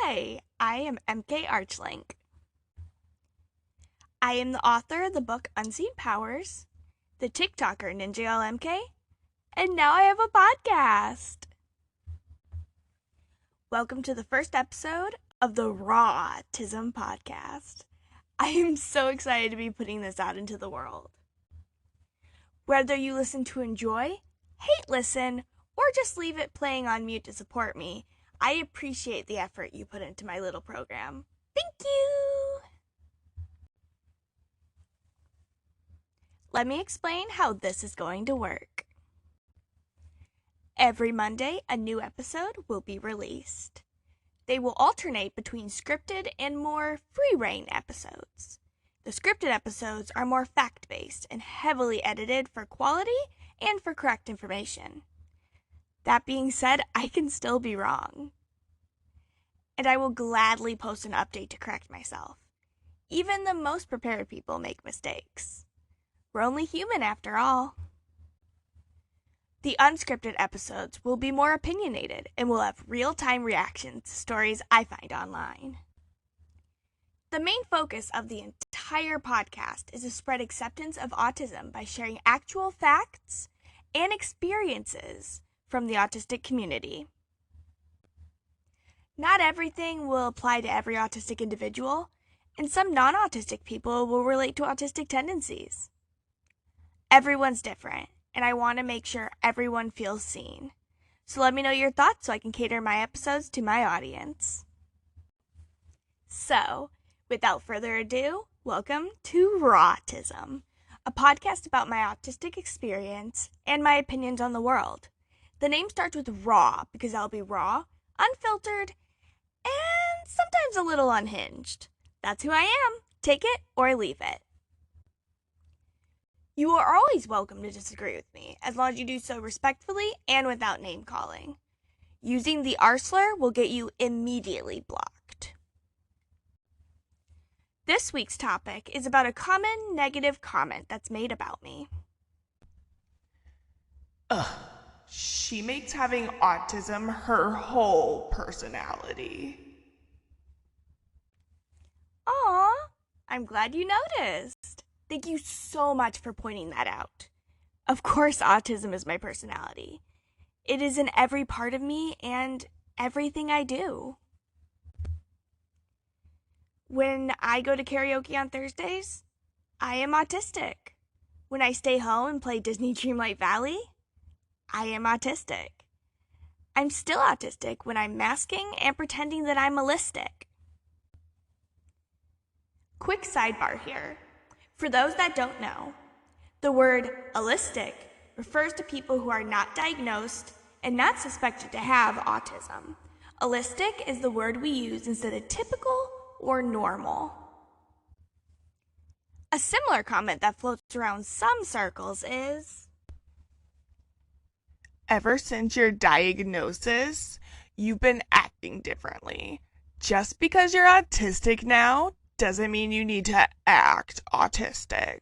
Hi, I am MK Archlink. I am the author of the book Unseen Powers, the TikToker Ninja LMK, and now I have a podcast. Welcome to the first episode of the Raw Autism Podcast. I am so excited to be putting this out into the world. Whether you listen to enjoy, hate listen, or just leave it playing on mute to support me, I appreciate the effort you put into my little program. Thank you! Let me explain how this is going to work. Every Monday, a new episode will be released. They will alternate between scripted and more free-reign episodes. The scripted episodes are more fact-based and heavily edited for quality and for correct information. That being said, I can still be wrong. And I will gladly post an update to correct myself. Even the most prepared people make mistakes. We're only human after all. The unscripted episodes will be more opinionated and will have real-time reactions to stories I find online. The main focus of the entire podcast is to spread acceptance of autism by sharing actual facts and experiences from the autistic community. Not everything will apply to every autistic individual, and some non-autistic people will relate to autistic tendencies. Everyone's different, and I want to make sure everyone feels seen. So let me know your thoughts so I can cater my episodes to my audience. So, without further ado, welcome to Rawtism, a podcast about my autistic experience and my opinions on the world. The name starts with raw because I'll be raw, unfiltered, and sometimes a little unhinged. That's who I am. Take it or leave it. You are always welcome to disagree with me, as long as you do so respectfully and without name-calling. Using the R slur will get you immediately blocked. This week's topic is about a common negative comment that's made about me. She makes having autism her whole personality. Aw, I'm glad you noticed. Thank you so much for pointing that out. Of course, autism is my personality. It is in every part of me and everything I do. When I go to karaoke on Thursdays, I am autistic. When I stay home and play Disney Dreamlight Valley, I am autistic. I'm still autistic when I'm masking and pretending that I'm allistic. Quick sidebar here. For those that don't know, the word allistic refers to people who are not diagnosed and not suspected to have autism. Allistic is the word we use instead of typical or normal. A similar comment that floats around some circles is, Ever since your diagnosis, you've been acting differently. Just because you're autistic now doesn't mean you need to act autistic.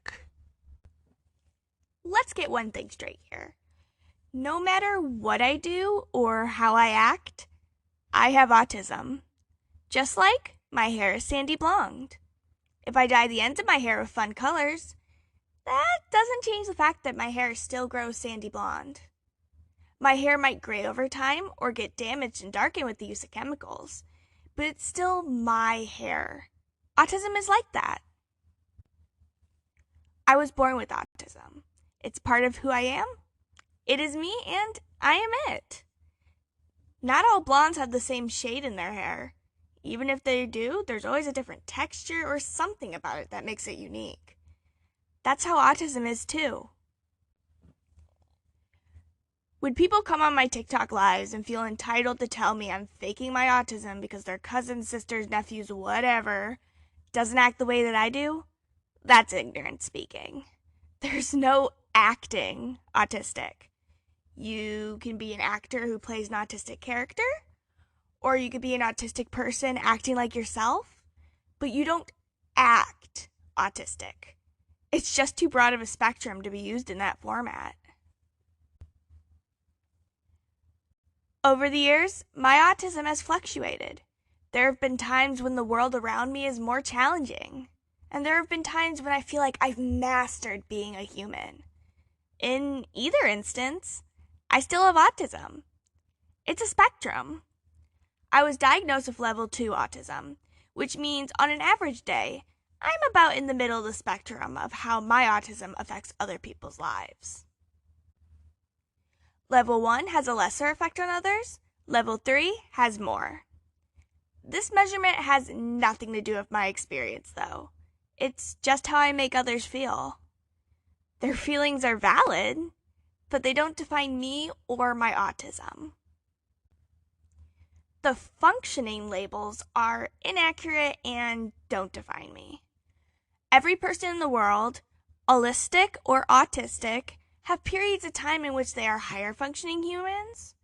Let's get one thing straight here. No matter what I do or how I act, I have autism. Just like my hair is sandy blonde. If I dye the ends of my hair with fun colors, that doesn't change the fact that my hair still grows sandy blonde. My hair might gray over time or get damaged and darkened with the use of chemicals, but it's still my hair. Autism is like that. I was born with autism. It's part of who I am. It is me and I am it. Not all blondes have the same shade in their hair. Even if they do, there's always a different texture or something about it that makes it unique. That's how autism is too. When people come on my TikTok lives and feel entitled to tell me I'm faking my autism because their cousins, sisters, nephews, whatever, doesn't act the way that I do, that's ignorant speaking. There's no acting autistic. You can be an actor who plays an autistic character, or you could be an autistic person acting like yourself, but you don't act autistic. It's just too broad of a spectrum to be used in that format. Over the years, my autism has fluctuated. There have been times when the world around me is more challenging. And there have been times when I feel like I've mastered being a human. In either instance, I still have autism. It's a spectrum. I was diagnosed with level 2 autism, which means on an average day, I'm about in the middle of the spectrum of how my autism affects other people's lives. Level 1 has a lesser effect on others. Level 3 has more. This measurement has nothing to do with my experience, though. It's just how I make others feel. Their feelings are valid, but they don't define me or my autism. The functioning labels are inaccurate and don't define me. Every person in the world, allistic or autistic, have periods of time in which they are higher functioning humans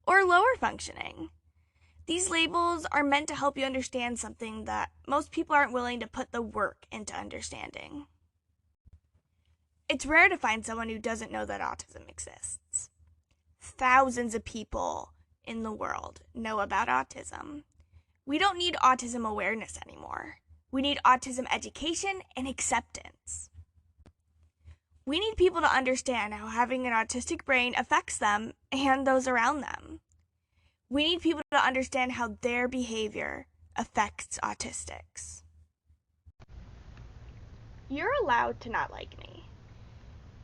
or lower functioning. These labels are meant to help you understand something that most people aren't willing to put the work into understanding. It's rare to find someone who doesn't know that autism exists. Thousands of people in the world know about autism. We don't need autism awareness anymore. We need autism education and acceptance. We need people to understand how having an autistic brain affects them and those around them. We need people to understand how their behavior affects autistics. You're allowed to not like me.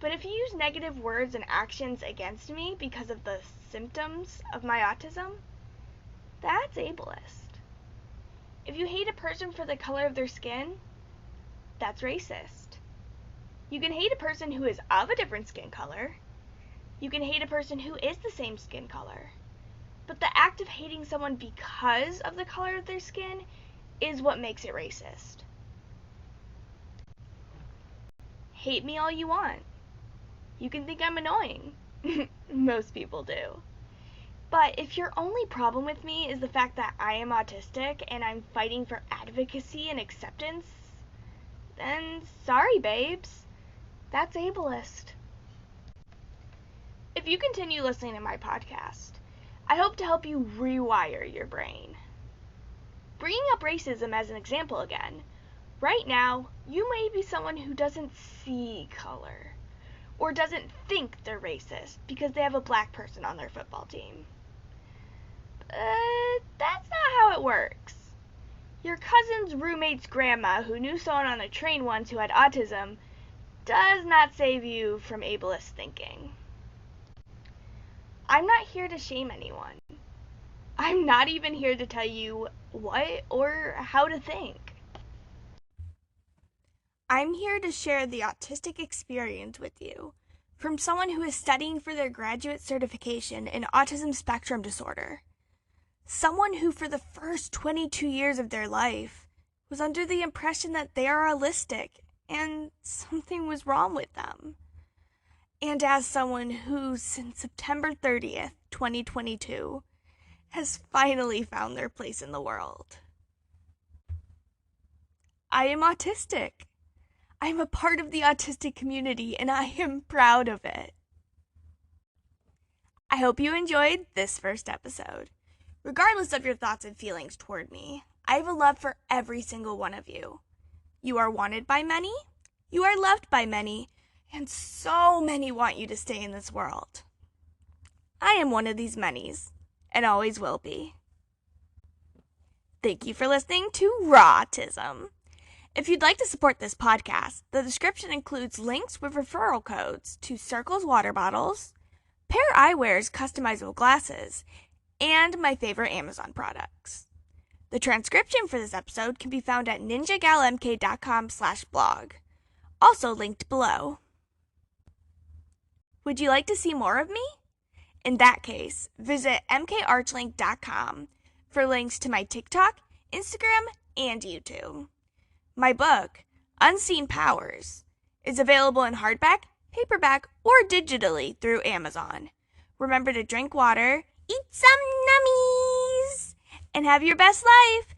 But if you use negative words and actions against me because of the symptoms of my autism, that's ableist. If you hate a person for the color of their skin, that's racist. You can hate a person who is of a different skin color. You can hate a person who is the same skin color. But the act of hating someone because of the color of their skin is what makes it racist. Hate me all you want. You can think I'm annoying. Most people do. But if your only problem with me is the fact that I am autistic and I'm fighting for advocacy and acceptance, then sorry, babes. That's ableist. If you continue listening to my podcast, I hope to help you rewire your brain. Bringing up racism as an example again, right now, you may be someone who doesn't see color or doesn't think they're racist because they have a black person on their football team. That's not how it works. Your cousin's roommate's grandma who knew someone on a train once who had autism does not save you from ableist thinking. I'm not here to shame anyone. I'm not even here to tell you what or how to think. I'm here to share the autistic experience with you from someone who is studying for their graduate certification in autism spectrum disorder. Someone who for the first 22 years of their life was under the impression that they are allistic and something was wrong with them. And as someone who, since September 30th, 2022, has finally found their place in the world. I am autistic. I am a part of the autistic community, and I am proud of it. I hope you enjoyed this first episode. Regardless of your thoughts and feelings toward me, I have a love for every single one of you. You are wanted by many, you are loved by many, and so many want you to stay in this world. I am one of these manys, and always will be. Thank you for listening to Raw Autism. If you'd like to support this podcast, the description includes links with referral codes to Circles water bottles, Pair Eyewear's customizable glasses, and my favorite Amazon products. The transcription for this episode can be found at ninjagalmk.com/blog, also linked below. Would you like to see more of me? In that case, visit mkarchlink.com for links to my TikTok, Instagram, and YouTube. My book, Unseen Powers, is available in hardback, paperback, or digitally through Amazon. Remember to drink water, eat some nummies, and have your best life.